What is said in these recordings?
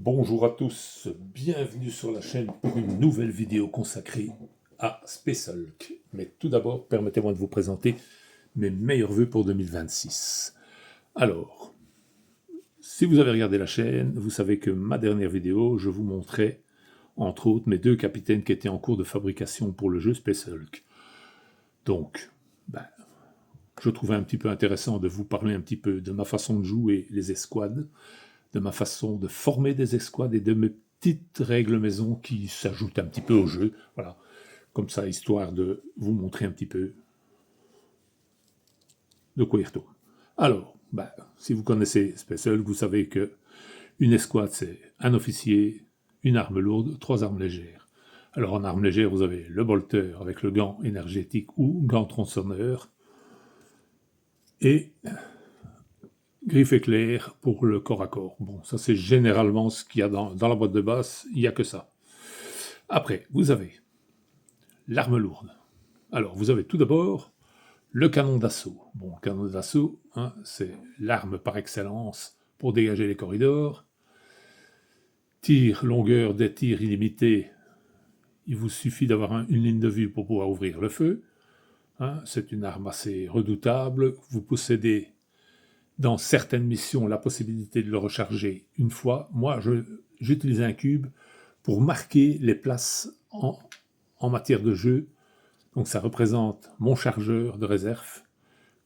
Bonjour à tous, bienvenue sur la chaîne pour une nouvelle vidéo consacrée à Space Hulk. Mais tout d'abord, permettez-moi de vous présenter mes meilleurs vœux pour 2026. Alors, si vous avez regardé la chaîne, vous savez que ma dernière vidéo, je vous montrais, entre autres, mes deux capitaines qui étaient en cours de fabrication pour le jeu Space Hulk. Donc, je trouvais un petit peu intéressant de vous parler un petit peu de ma façon de jouer les escouades, de ma façon de former des escouades et de mes petites règles maison qui s'ajoutent un petit peu au jeu. Voilà, comme ça, histoire de vous montrer un petit peu de quoi il retourne. Alors, si vous connaissez Space Hulk, vous savez que une escouade, c'est un officier, une arme lourde, 3 armes légères. Alors en armes légères, vous avez le bolter avec le gant énergétique ou gant tronçonneur, et griffe éclair pour le corps à corps. Bon, ça c'est généralement ce qu'il y a dans la boîte de base, il n'y a que ça. Après, vous avez l'arme lourde. Alors, vous avez tout d'abord le canon d'assaut. Bon, le canon d'assaut, c'est l'arme par excellence pour dégager les corridors. Longueur des tirs illimitée, il vous suffit d'avoir une ligne de vue pour pouvoir ouvrir le feu. C'est une arme assez redoutable. Vous possédez dans certaines missions la possibilité de le recharger une fois. Moi, j'utilise un cube pour marquer les places en matière de jeu. Donc ça représente mon chargeur de réserve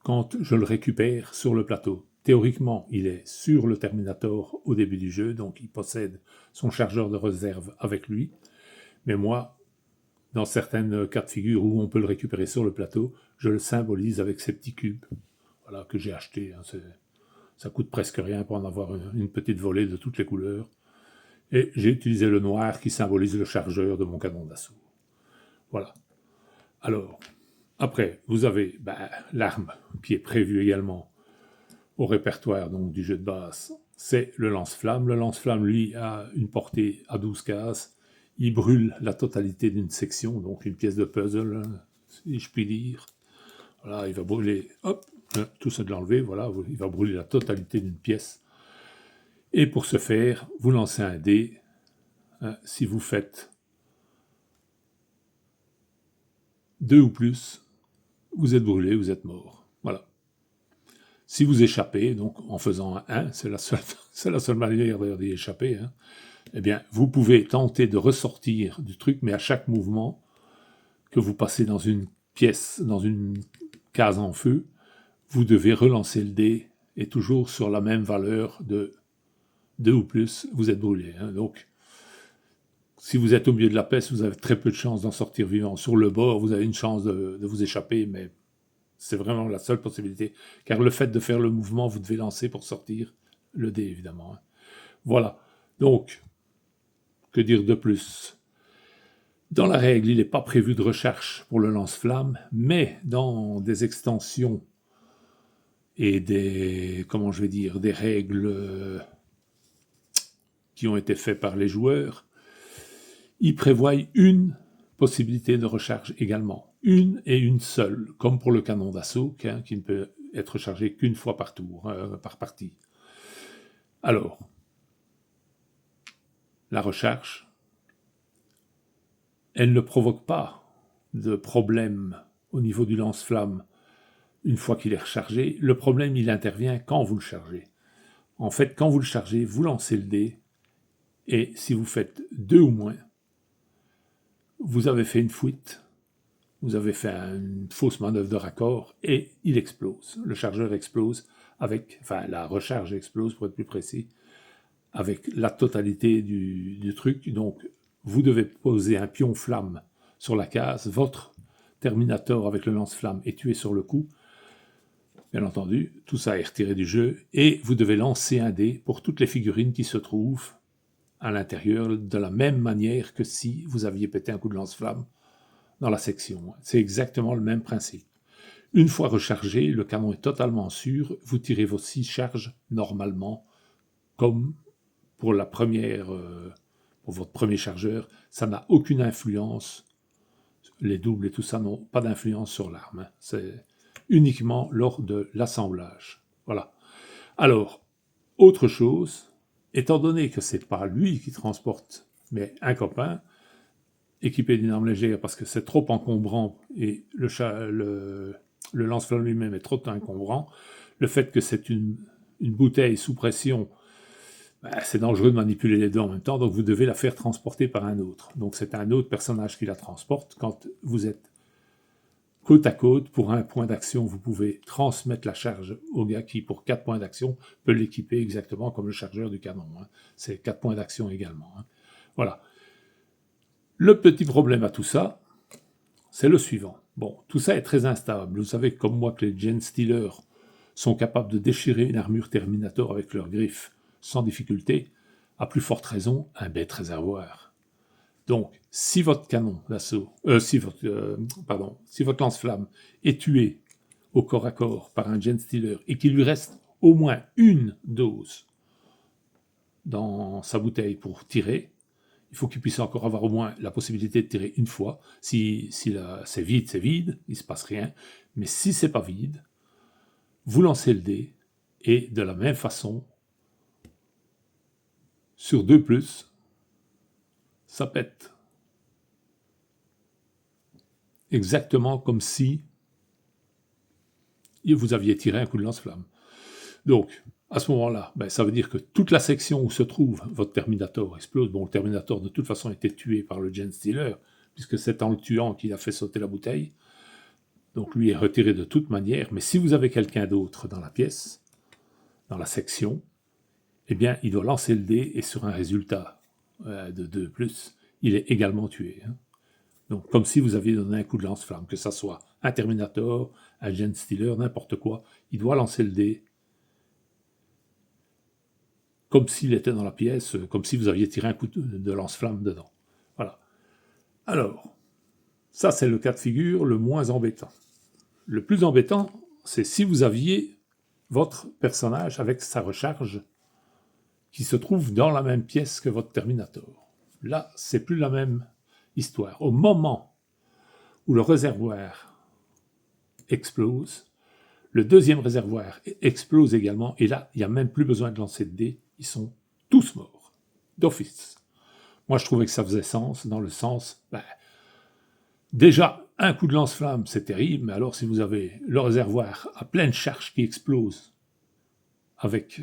quand je le récupère sur le plateau. Théoriquement, il est sur le Terminator au début du jeu, donc il possède son chargeur de réserve avec lui. Mais moi, dans certains cas de figure où on peut le récupérer sur le plateau, je le symbolise avec ces petits cubes, voilà, que j'ai achetés. Ça coûte presque rien pour en avoir une petite volée de toutes les couleurs. Et j'ai utilisé le noir qui symbolise le chargeur de mon canon d'assaut. Voilà. Alors, après, vous avez l'arme qui est prévue également au répertoire donc, du jeu de base. C'est le lance-flamme. Le lance-flamme, lui, a une portée à 12 cases. Il brûle la totalité d'une section, donc une pièce de puzzle, si je puis dire. Voilà, il va brûler, hop, tout ça de l'enlever, voilà, il va brûler la totalité d'une pièce. Et pour ce faire, vous lancez un dé. Si vous faites 2 ou plus, vous êtes brûlé, vous êtes mort. Voilà. Si vous échappez, donc en faisant un 1, c'est la seule manière d'y échapper, eh bien, vous pouvez tenter de ressortir du truc, mais à chaque mouvement que vous passez dans une pièce, dans une case en feu, vous devez relancer le dé, et toujours sur la même valeur de 2 ou plus, vous êtes brûlé. Donc, si vous êtes au milieu de la pièce, vous avez très peu de chances d'en sortir vivant. Sur le bord, vous avez une chance de vous échapper, mais c'est vraiment la seule possibilité. Car le fait de faire le mouvement, vous devez lancer pour sortir le dé, évidemment. Voilà. Donc, que dire de plus ? Dans la règle, il n'est pas prévu de recharge pour le lance-flamme, mais dans des extensions et des règles qui ont été faites par les joueurs, ils prévoient une possibilité de recharge également. Une et une seule, comme pour le canon d'assaut, qui ne peut être chargé qu'une fois par tour, par partie. Alors, la recharge, elle ne provoque pas de problème au niveau du lance-flamme une fois qu'il est rechargé. Le problème, il intervient quand vous le chargez. En fait, quand vous le chargez, vous lancez le dé, et si vous faites 2 ou moins, vous avez fait une fuite, vous avez fait une fausse manœuvre de raccord, et il explose. Le chargeur explose la recharge explose, pour être plus précis, avec la totalité du truc. Donc, vous devez poser un pion flamme sur la case. Votre Terminator avec le lance-flamme est tué sur le coup. Bien entendu, tout ça est retiré du jeu. Et vous devez lancer un dé pour toutes les figurines qui se trouvent à l'intérieur, de la même manière que si vous aviez pété un coup de lance-flamme dans la section. C'est exactement le même principe. Une fois rechargé, le canon est totalement sûr. Vous tirez vos 6 charges normalement, comme pour pour votre premier chargeur. Ça n'a aucune influence. Les doubles et tout ça n'ont pas d'influence sur l'arme. C'est uniquement lors de l'assemblage. Voilà. Alors, autre chose, étant donné que c'est pas lui qui transporte, mais un copain, équipé d'une arme légère parce que c'est trop encombrant et le lance-flamme lui-même est trop encombrant, le fait que c'est une bouteille sous pression, c'est dangereux de manipuler les deux en même temps, donc vous devez la faire transporter par un autre. Donc c'est un autre personnage qui la transporte. Quand vous êtes côte à côte, pour un point d'action, vous pouvez transmettre la charge au gars qui, pour 4 points d'action, peut l'équiper exactement comme le chargeur du canon. C'est 4 points d'action également. Voilà. Le petit problème à tout ça, c'est le suivant. Bon, tout ça est très instable. Vous savez comme moi que les Genestealers sont capables de déchirer une armure Terminator avec leurs griffes sans difficulté, à plus forte raison, un bête réservoir. Donc, si votre canon d'assaut, si votre lance-flamme est tué au corps à corps par un Genestealer et qu'il lui reste au moins une dose dans sa bouteille pour tirer, il faut qu'il puisse encore avoir au moins la possibilité de tirer une fois. Si c'est vide, il ne se passe rien. Mais si c'est pas vide, vous lancez le dé et de la même façon, sur 2+, ça pète. Exactement comme si vous aviez tiré un coup de lance-flamme. Donc, à ce moment-là, ça veut dire que toute la section où se trouve votre Terminator explose. Bon, le Terminator, de toute façon, a été tué par le Genestealer, puisque c'est en le tuant qu'il a fait sauter la bouteille. Donc, lui est retiré de toute manière. Mais si vous avez quelqu'un d'autre dans la pièce, dans la section, eh bien, il doit lancer le dé et sur un résultat de 2+, il est également tué. Donc, comme si vous aviez donné un coup de lance-flamme, que ça soit un Terminator, un Genestealer, n'importe quoi, il doit lancer le dé comme s'il était dans la pièce, comme si vous aviez tiré un coup de lance-flamme dedans. Voilà. Alors, ça c'est le cas de figure le moins embêtant. Le plus embêtant, c'est si vous aviez votre personnage avec sa recharge qui se trouve dans la même pièce que votre Terminator. Là, c'est plus la même histoire. Au moment où le réservoir explose, le deuxième réservoir explose également, et là, il n'y a même plus besoin de lancer de dés, ils sont tous morts, d'office. Moi, je trouvais que ça faisait sens, dans le sens, déjà, un coup de lance-flamme, c'est terrible, mais alors si vous avez le réservoir à pleine charge qui explose, avec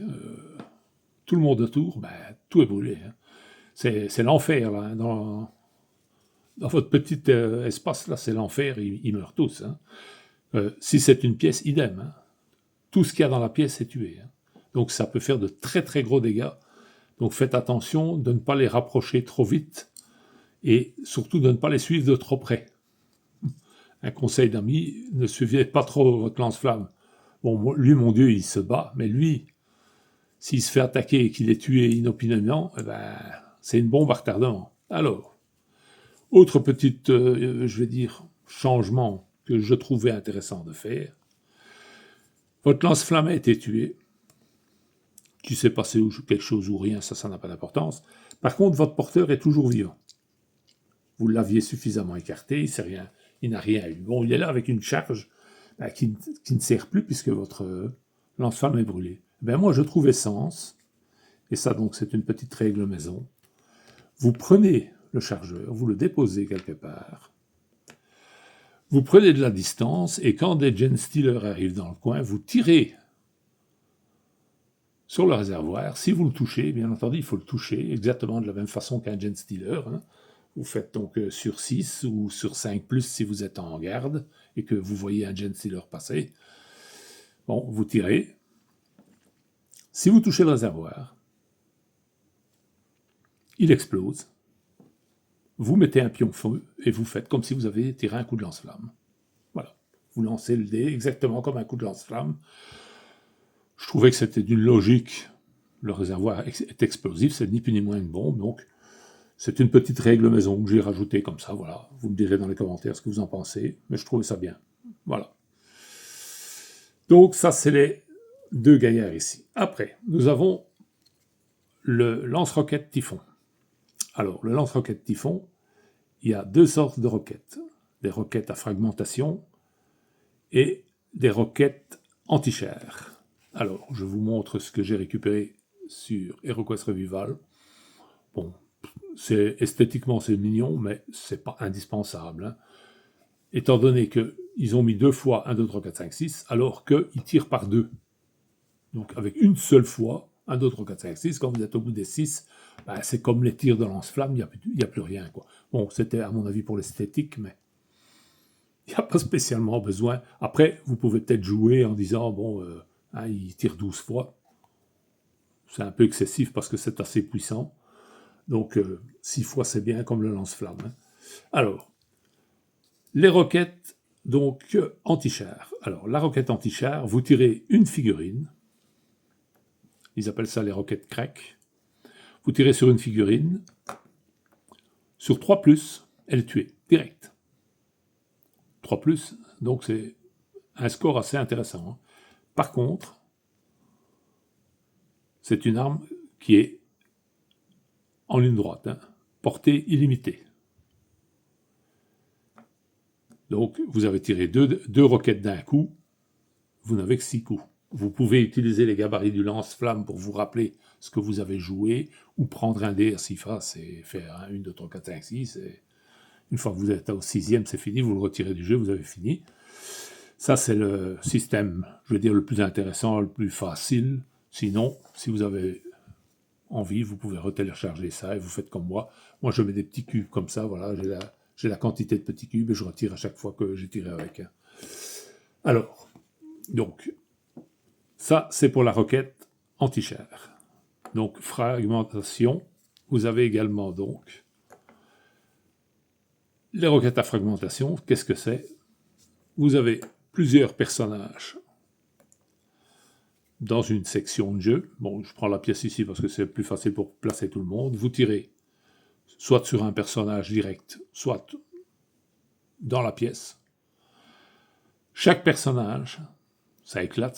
tout le monde autour, tout est brûlé. C'est l'enfer, là, dans votre petit espace, là, c'est l'enfer, ils meurent tous. Si c'est une pièce, idem. Tout ce qu'il y a dans la pièce est tué. Donc ça peut faire de très très gros dégâts. Donc faites attention de ne pas les rapprocher trop vite et surtout de ne pas les suivre de trop près. Un conseil d'ami, ne suivez pas trop votre lance-flamme. Bon, lui, mon Dieu, il se bat, mais lui, s'il se fait attaquer et qu'il est tué inopinément, c'est une bombe à retardement. Alors, autre petite, changement que je trouvais intéressant de faire. Votre lance-flamme a été tué. Qu'il s'est passé quelque chose ou rien, ça n'a pas d'importance. Par contre, votre porteur est toujours vivant. Vous l'aviez suffisamment écarté, il n'a rien eu. Bon, il est là avec une charge qui ne sert plus puisque votre lance-flamme est brûlée. Moi, je trouvais sens, et ça donc c'est une petite règle maison. Vous prenez le chargeur, vous le déposez quelque part, vous prenez de la distance, et quand des Genestealers arrivent dans le coin, vous tirez sur le réservoir. Si vous le touchez, bien entendu, il faut le toucher exactement de la même façon qu'un Genestealer. Vous faites donc sur 6 ou sur 5+, si vous êtes en garde et que vous voyez un Genestealer passer. Bon, vous tirez. Si vous touchez le réservoir, il explose. Vous mettez un pion feu et vous faites comme si vous avez tiré un coup de lance-flamme. Voilà. Vous lancez le dé exactement comme un coup de lance-flamme. Je trouvais que c'était d'une logique. Le réservoir est explosif, c'est ni plus ni moins une bombe, donc c'est une petite règle maison que j'ai rajoutée comme ça, voilà. Vous me direz dans les commentaires ce que vous en pensez, mais je trouvais ça bien. Voilà. Donc ça, c'est les deux gaillards ici. Après, nous avons le lance-roquette Typhon. Alors, le lance-roquette Typhon, il y a deux sortes de roquettes. Des roquettes à fragmentation et des roquettes anti-char. Alors, je vous montre ce que j'ai récupéré sur HeroQuest Revival. Bon, esthétiquement c'est mignon, mais c'est pas indispensable. Hein. Étant donné qu'ils ont mis 2 fois 1, 2, 3, 4, 5, 6, alors qu'ils tirent par 2. Donc avec une seule fois, 1, 2, 3, 4, 5, 6, quand vous êtes au bout des 6, ben, c'est comme les tirs de lance-flamme, il n'y a plus rien. Quoi. Bon, c'était à mon avis pour l'esthétique, mais il n'y a pas spécialement besoin. Après, vous pouvez peut-être jouer en disant, bon, il tire 12 fois. C'est un peu excessif parce que c'est assez puissant. Donc, 6 fois, c'est bien comme le lance-flamme. Hein. Alors, les roquettes, donc, anti-char. Alors, la roquette anti-char, vous tirez une figurine. Ils appellent ça les roquettes crack. Vous tirez sur une figurine. Sur 3+, elle est tuée, direct. 3+, donc c'est un score assez intéressant. Hein. Par contre, c'est une arme qui est en ligne droite, hein, portée illimitée. Donc, vous avez tiré deux roquettes d'un coup, vous n'avez que 6 coups. Vous pouvez utiliser les gabarits du lance-flamme pour vous rappeler ce que vous avez joué, ou prendre un dé à 6 faces et faire 1, 2, 3, 4, 5, 6. Et une fois que vous êtes au 6e, c'est fini, vous le retirez du jeu, vous avez fini. Ça, c'est le système, je veux dire, le plus intéressant, le plus facile. Sinon, si vous avez envie, vous pouvez retélécharger ça et vous faites comme moi. Moi, je mets des petits cubes comme ça, voilà, j'ai la quantité de petits cubes et je retire à chaque fois que j'ai tiré avec. Alors, donc, ça, c'est pour la roquette anti-char. Donc, fragmentation. Vous avez également, donc, les roquettes à fragmentation. Qu'est-ce que c'est? Vous avez plusieurs personnages dans une section de jeu. Bon, je prends la pièce ici parce que c'est plus facile pour placer tout le monde. Vous tirez soit sur un personnage direct, soit dans la pièce. Chaque personnage, ça éclate,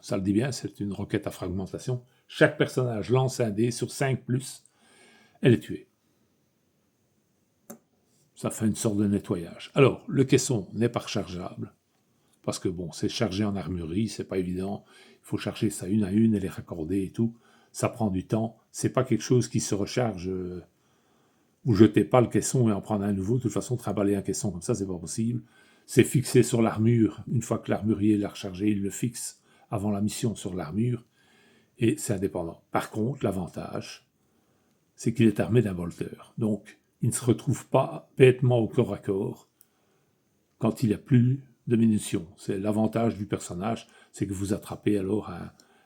ça le dit bien, c'est une roquette à fragmentation. Chaque personnage lance un dé sur 5+, elle est tuée. Ça fait une sorte de nettoyage. Alors, le caisson n'est pas rechargeable, parce que bon, c'est chargé en armurerie, c'est pas évident. Il faut charger ça une à une et les raccorder et tout. Ça prend du temps. C'est pas quelque chose qui se recharge. Vous jetez pas le caisson et en prendre un nouveau. De toute façon, trimballer un caisson comme ça, c'est pas possible. C'est fixé sur l'armure. Une fois que l'armurier l'a rechargé, il le fixe avant la mission sur l'armure. Et c'est indépendant. Par contre, l'avantage, c'est qu'il est armé d'un bolter. Donc, il ne se retrouve pas bêtement au corps à corps quand il n'y a plus de munitions. C'est l'avantage du personnage, c'est que vous attrapez alors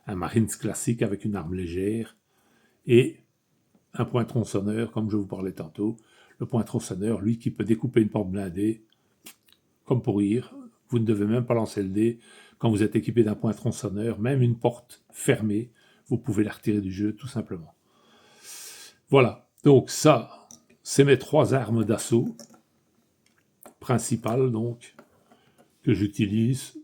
un Marines classique avec une arme légère et un point tronçonneur, comme je vous parlais tantôt. Le point tronçonneur, lui, qui peut découper une porte blindée, comme pour rire. Vous ne devez même pas lancer le dé. Quand vous êtes équipé d'un point tronçonneur, même une porte fermée, vous pouvez la retirer du jeu, tout simplement. Voilà, donc ça, c'est mes 3 armes d'assaut principales, donc, que j'utilise.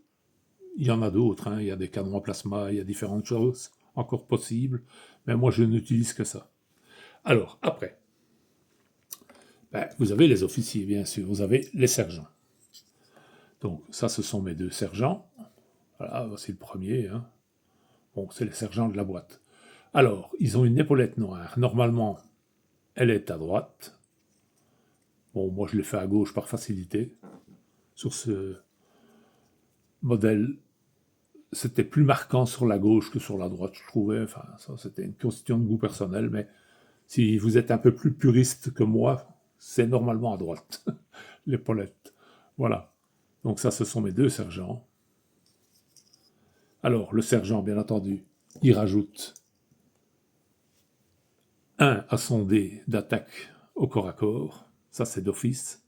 Il y en a d'autres, hein. Il y a des canons à plasma, il y a différentes choses encore possibles, mais moi je n'utilise que ça. Alors, après, vous avez les officiers, bien sûr, vous avez les sergents. Donc, ça, ce sont mes 2 sergents. Voilà, voici le premier. Hein. Bon, c'est les sergents de la boîte. Alors, ils ont une épaulette noire. Normalement, elle est à droite. Bon, moi, je l'ai fait à gauche par facilité. Sur ce modèle, c'était plus marquant sur la gauche que sur la droite, je trouvais. Enfin, ça, c'était une question de goût personnel, mais si vous êtes un peu plus puriste que moi, c'est normalement à droite, l'épaulette. Voilà. Donc ça, ce sont mes 2 sergents. Alors, le sergent, bien entendu, il rajoute 1 à son dé d'attaque au corps à corps. Ça, c'est d'office.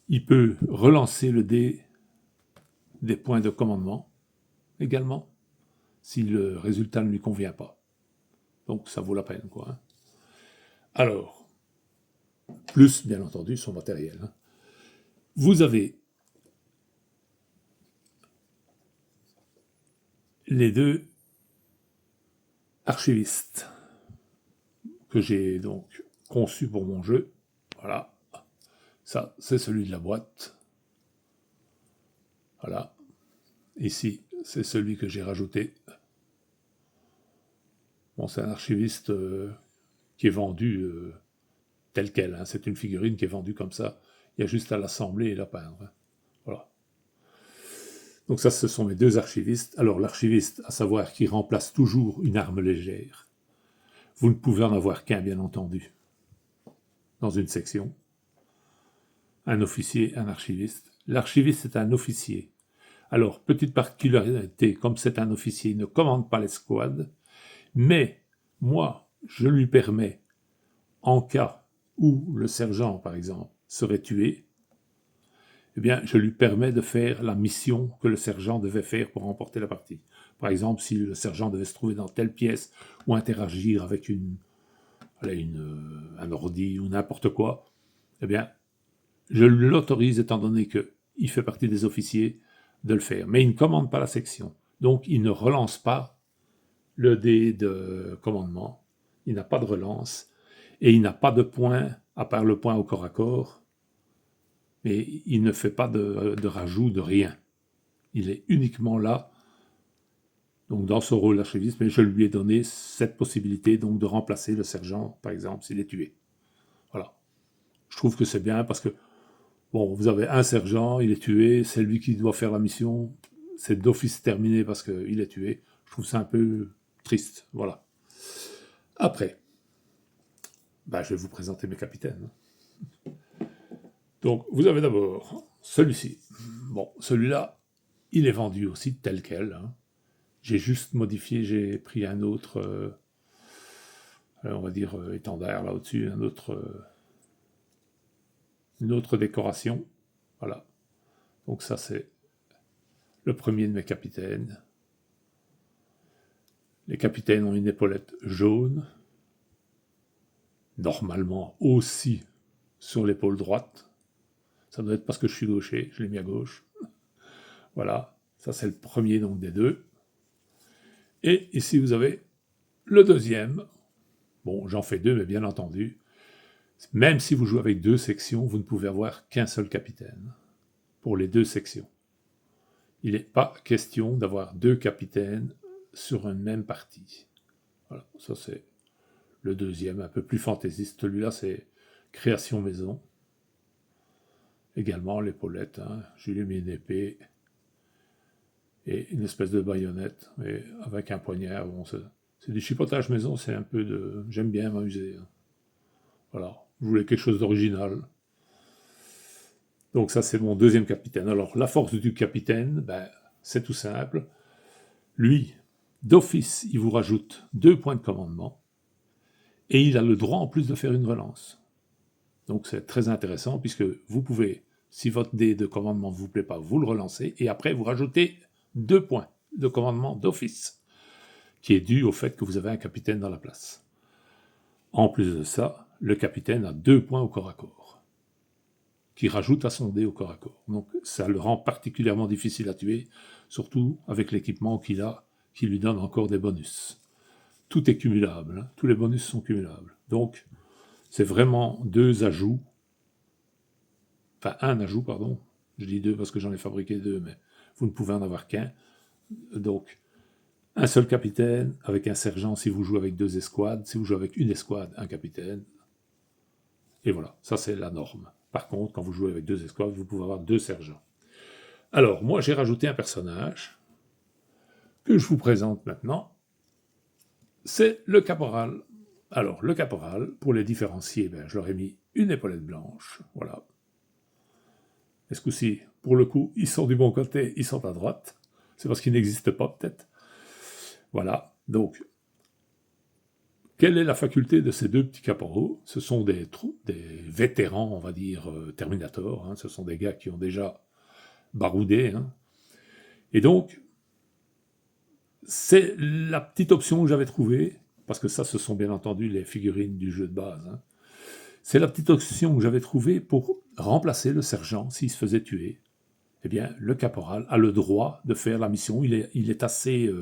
Il peut relancer le dé des points de commandement, également, si le résultat ne lui convient pas. Donc, ça vaut la peine, quoi. Hein. Alors, plus, bien entendu, son matériel. Hein. Vous avez les 2 archivistes que j'ai donc conçus pour mon jeu. Voilà. Ça, c'est celui de la boîte. Voilà. Ici, c'est celui que j'ai rajouté Bon, c'est un archiviste qui est vendu tel quel. Hein. C'est une figurine qui est vendue comme ça. Il y a juste à l'assembler et la peindre. Hein. Voilà. Donc ça, ce sont mes deux archivistes. Alors l'archiviste, à savoir qui remplace toujours une arme légère. Vous ne pouvez en avoir qu'un, bien entendu, dans une section. Un officier, un archiviste. L'archiviste est un officier. Alors, petite particularité, comme c'est un officier, il ne commande pas l'escouade, mais moi, je lui permets, en cas où le sergent, par exemple, serait tué, eh bien, je lui permets de faire la mission que le sergent devait faire pour remporter la partie. Par exemple, si le sergent devait se trouver dans telle pièce ou interagir avec un ordi ou n'importe quoi, eh bien, je l'autorise, étant donné qu'il fait partie des officiers, de le faire. Mais il ne commande pas la section. Donc, il ne relance pas le dé de commandement. Il n'a pas de relance. Et il n'a pas de point, à part le point au corps à corps. Mais il ne fait pas de rajout de rien. Il est uniquement là, donc dans son rôle d'archiviste, mais je lui ai donné cette possibilité donc de remplacer le sergent, par exemple, s'il est tué. Voilà. Je trouve que c'est bien parce que, bon, vous avez un sergent, il est tué, c'est lui qui doit faire la mission, c'est d'office terminé parce qu'il est tué. Je trouve ça un peu triste, voilà. Après, je vais vous présenter mes capitaines. Donc, vous avez d'abord celui-ci. Bon, celui-là, il est vendu aussi tel quel. Hein. J'ai juste modifié, j'ai pris un autre, on va dire, étendard là au-dessus, une autre décoration. Voilà. Donc ça, c'est le premier de mes capitaines. Les capitaines ont une épaulette jaune, normalement aussi sur l'épaule droite. Ça doit être parce que je suis gaucher, je l'ai mis à gauche. Voilà, ça c'est le premier donc des deux. Et ici vous avez le deuxième. Bon, j'en fais deux, mais bien entendu, même si vous jouez avec deux sections, vous ne pouvez avoir qu'un seul capitaine pour les deux sections. Il n'est pas question d'avoir deux capitaines sur une même partie. Voilà, ça c'est le deuxième, un peu plus fantaisiste. Celui-là, c'est création maison. Également l'épaulette, hein. Je lui ai mis une épée et une espèce de baïonnette, mais avec un poignard. Bon, c'est du chipotage maison, c'est un peu de... J'aime bien m'amuser. Hein. Voilà, je voulais quelque chose d'original. Donc ça, c'est mon deuxième capitaine. Alors, la force du capitaine, c'est tout simple. Lui, d'office, il vous rajoute 2 points de commandement et il a le droit en plus de faire une relance. Donc c'est très intéressant puisque vous pouvez, si votre dé de commandement ne vous plaît pas, vous le relancez et après vous rajoutez 2 points de commandement d'office qui est dû au fait que vous avez un capitaine dans la place. En plus de ça, le capitaine a 2 points au corps à corps qui rajoute à son dé au corps à corps. Donc ça le rend particulièrement difficile à tuer, surtout avec l'équipement qu'il a, qui lui donne encore des bonus. Tout est cumulable, hein. Tous les bonus sont cumulables. Donc c'est vraiment deux ajouts, enfin un ajout, pardon, je dis deux parce que j'en ai fabriqué deux, mais vous ne pouvez en avoir qu'un. Donc un seul capitaine avec un sergent si vous jouez avec deux escouades, si vous jouez avec une escouade, un capitaine. Et voilà, ça c'est la norme. Par contre, quand vous jouez avec deux escouades, vous pouvez avoir deux sergents. Alors, moi j'ai rajouté un personnage que je vous présente maintenant. C'est le caporal. Alors, le caporal, pour les différencier, je leur ai mis une épaulette blanche, voilà. Et ce coup-ci, pour le coup, ils sont du bon côté, ils sont à droite. C'est parce qu'ils n'existent pas, peut-être. Voilà, donc, quelle est la faculté de ces deux petits caporaux? Ce sont des vétérans, on va dire, Terminator, hein. Ce sont des gars qui ont déjà baroudé. Hein. Et donc, c'est la petite option que j'avais trouvée, parce que ça, ce sont bien entendu les figurines du jeu de base. Hein. C'est la petite option que j'avais trouvée pour remplacer le sergent s'il se faisait tuer. Eh bien, le caporal a le droit de faire la mission. Il est assez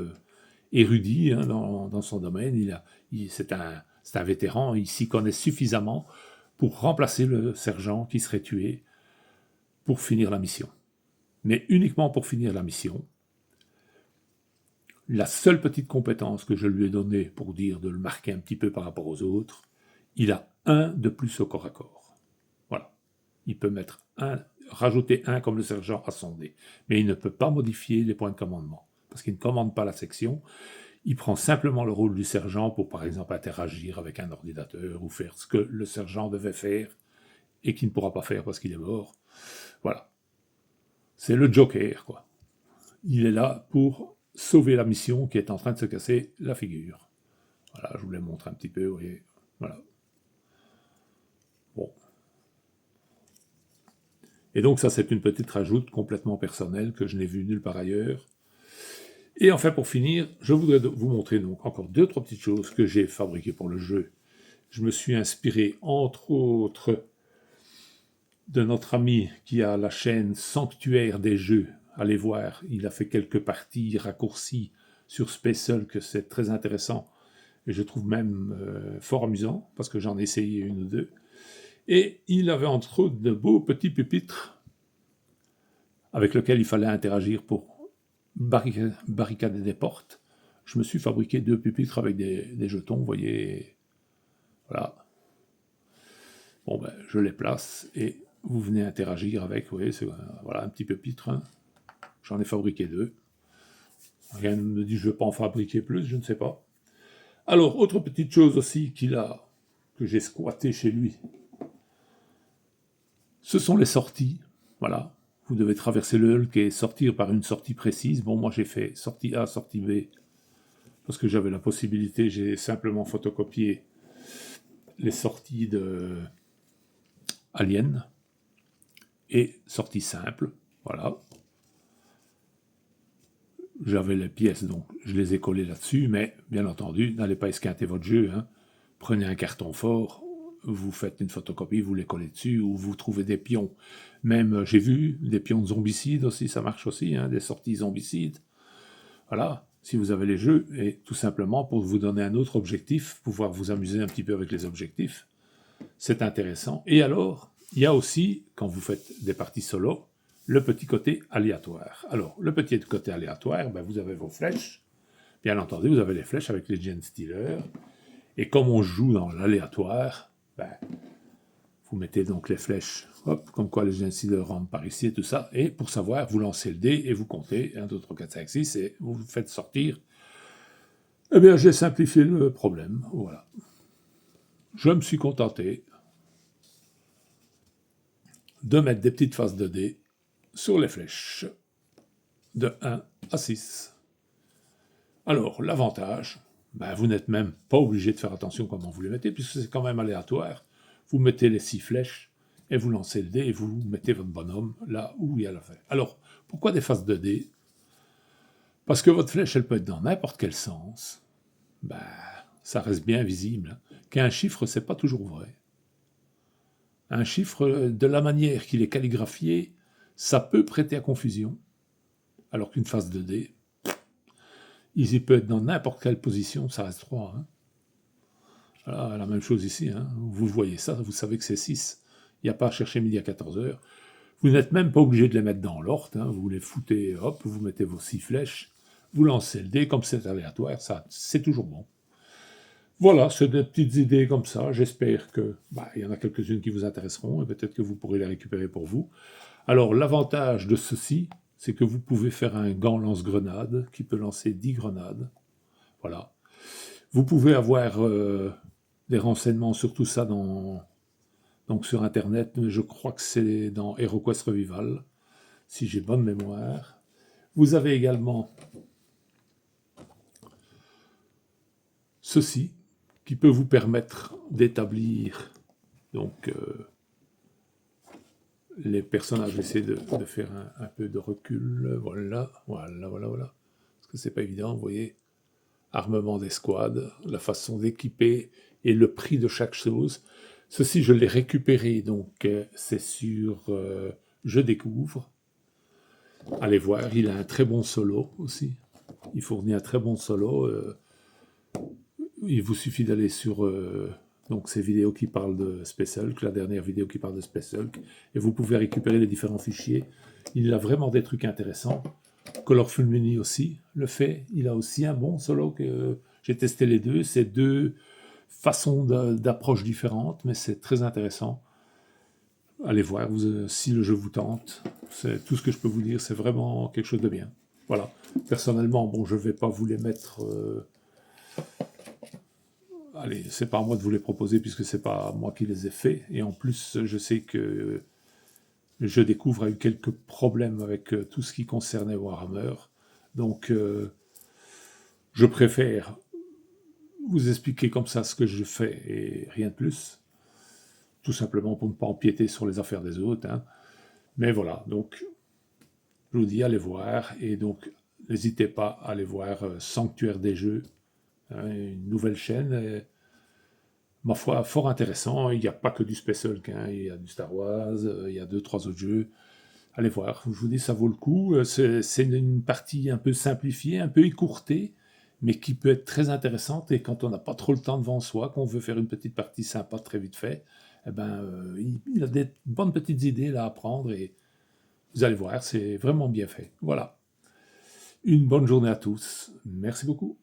érudit hein, dans son domaine. C'est un vétéran. Il s'y connaît suffisamment pour remplacer le sergent qui serait tué pour finir la mission. Mais uniquement pour finir la mission. La seule petite compétence que je lui ai donnée pour dire de le marquer un petit peu par rapport aux autres, il a 1 de plus au corps à corps. Voilà. Il peut mettre rajouter 1 comme le sergent à son dé. Mais il ne peut pas modifier les points de commandement. Parce qu'il ne commande pas la section. Il prend simplement le rôle du sergent pour, par exemple, interagir avec un ordinateur ou faire ce que le sergent devait faire et qu'il ne pourra pas faire parce qu'il est mort. Voilà. C'est le Joker, quoi. Il est là pour sauver la mission qui est en train de se casser la figure. Voilà, je vous les montre un petit peu, vous voyez. Voilà. Bon. Et donc ça, c'est une petite rajoute complètement personnelle que je n'ai vue nulle part ailleurs. Et enfin, pour finir, je voudrais vous montrer donc encore 2-3 petites choses que j'ai fabriquées pour le jeu. Je me suis inspiré, entre autres, de notre ami qui a la chaîne Sanctuaire des Jeux. Allez voir, il a fait quelques parties raccourcies sur Space Hulk, c'est très intéressant. Et je trouve même fort amusant, parce que j'en ai essayé 1 ou 2. Et il avait entre autres de beaux petits pupitres avec lesquels il fallait interagir pour barricader des portes. Je me suis fabriqué 2 pupitres avec des jetons, vous voyez. Voilà. Bon, ben, je les place et vous venez interagir avec, vous voyez, c'est voilà, un petit pupitre. Hein. J'en ai fabriqué 2. Rien ne me dit que je ne vais pas en fabriquer plus, je ne sais pas. Alors, autre petite chose aussi que j'ai squatté chez lui, ce sont les sorties. Voilà. Vous devez traverser le Hulk et sortir par une sortie précise. Bon, moi j'ai fait sortie A, sortie B, parce que j'avais la possibilité, j'ai simplement photocopié les sorties de Alien et sortie simple. Voilà. J'avais les pièces, donc je les ai collées là-dessus, mais bien entendu, n'allez pas esquinter votre jeu. Hein. Prenez un carton fort, vous faites une photocopie, vous les collez dessus, ou vous trouvez des pions. Même, j'ai vu, des pions de zombicides aussi, ça marche aussi, hein, des sorties zombicides. Voilà, si vous avez les jeux, et tout simplement pour vous donner un autre objectif, pouvoir vous amuser un petit peu avec les objectifs, c'est intéressant. Et alors, il y a aussi, quand vous faites des parties solo, le petit côté aléatoire. Alors, le petit côté aléatoire, ben, vous avez vos flèches. Bien entendu, vous avez les flèches avec les Gen Stealer. Et comme on joue dans l'aléatoire, ben, vous mettez donc les flèches, hop, comme quoi les Gen Stealer rentrent par ici et tout ça. Et pour savoir, vous lancez le dé et vous comptez 1, 2, 3, 4, 5, 6 et vous vous faites sortir. Eh bien, j'ai simplifié le problème. Voilà. Je me suis contenté de mettre des petites faces de dés sur les flèches de 1 à 6. Alors, l'avantage, ben, vous n'êtes même pas obligé de faire attention comment vous les mettez, puisque c'est quand même aléatoire. Vous mettez les 6 flèches, et vous lancez le dé, et vous mettez votre bonhomme là où il y a la flèche. Alors, pourquoi des faces de dés? Parce que votre flèche, elle peut être dans n'importe quel sens. Ben, ça reste bien visible. Qu'un chiffre, c'est pas toujours vrai. Un chiffre, de la manière qu'il est calligraphié, ça peut prêter à confusion. Alors qu'une face de dé, il peut être dans n'importe quelle position, ça reste 3. Hein. Voilà, la même chose ici. Hein. Vous voyez ça, vous savez que c'est 6. Il n'y a pas à chercher midi à 14h. Vous n'êtes même pas obligé de les mettre dans l'ordre. Hein. Vous les foutez, hop, vous mettez vos 6 flèches, vous lancez le dé, comme c'est aléatoire, ça, c'est toujours bon. Voilà, c'est des petites idées comme ça. J'espère que y en a quelques-unes qui vous intéresseront et peut-être que vous pourrez les récupérer pour vous. Alors, l'avantage de ceci, c'est que vous pouvez faire un gant lance-grenade qui peut lancer 10 grenades. Voilà. Vous pouvez avoir des renseignements sur tout ça donc sur Internet. Je crois que c'est dans HeroQuest Revival, si j'ai bonne mémoire. Vous avez également ceci, qui peut vous permettre d'établir donc les personnages. J'essaie de faire un peu de recul. Voilà. Parce que c'est pas évident, vous voyez. Armement d'escouade, la façon d'équiper et le prix de chaque chose. Ceci, je l'ai récupéré, donc c'est sur Je découvre. Allez voir, il a un très bon solo aussi. Il fournit un très bon solo. Il vous suffit d'aller sur donc ces vidéos qui parlent de Space Hulk, la dernière vidéo qui parle de Space Hulk, et vous pouvez récupérer les différents fichiers. Il a vraiment des trucs intéressants. Colorful Mini aussi le fait. Il a aussi un bon solo que j'ai testé les deux. C'est deux façons d'approche différentes, mais c'est très intéressant. Allez voir si le jeu vous tente. C'est tout ce que je peux vous dire. C'est vraiment quelque chose de bien. Voilà. Personnellement, bon, je ne vais pas vous les mettre. Allez, c'est pas à moi de vous les proposer puisque c'est pas moi qui les ai faits. Et en plus, je sais que je découvre a eu quelques problèmes avec tout ce qui concernait Warhammer. Donc, je préfère vous expliquer comme ça ce que je fais et rien de plus. Tout simplement pour ne pas empiéter sur les affaires des autres. Hein. Mais voilà, donc, je vous dis, allez voir. Et donc, n'hésitez pas à aller voir Sanctuaire des Jeux, hein, une nouvelle chaîne. Ma foi, fort intéressant. Il n'y a pas que du Space Hulk, hein. Il y a du Star Wars, il y a 2-3 autres jeux. Allez voir, je vous dis, ça vaut le coup. C'est une partie un peu simplifiée, un peu écourtée, mais qui peut être très intéressante. Et quand on n'a pas trop le temps devant soi, qu'on veut faire une petite partie sympa très vite fait, eh ben, il a des bonnes petites idées là à prendre et vous allez voir, c'est vraiment bien fait. Voilà. Une bonne journée à tous. Merci beaucoup.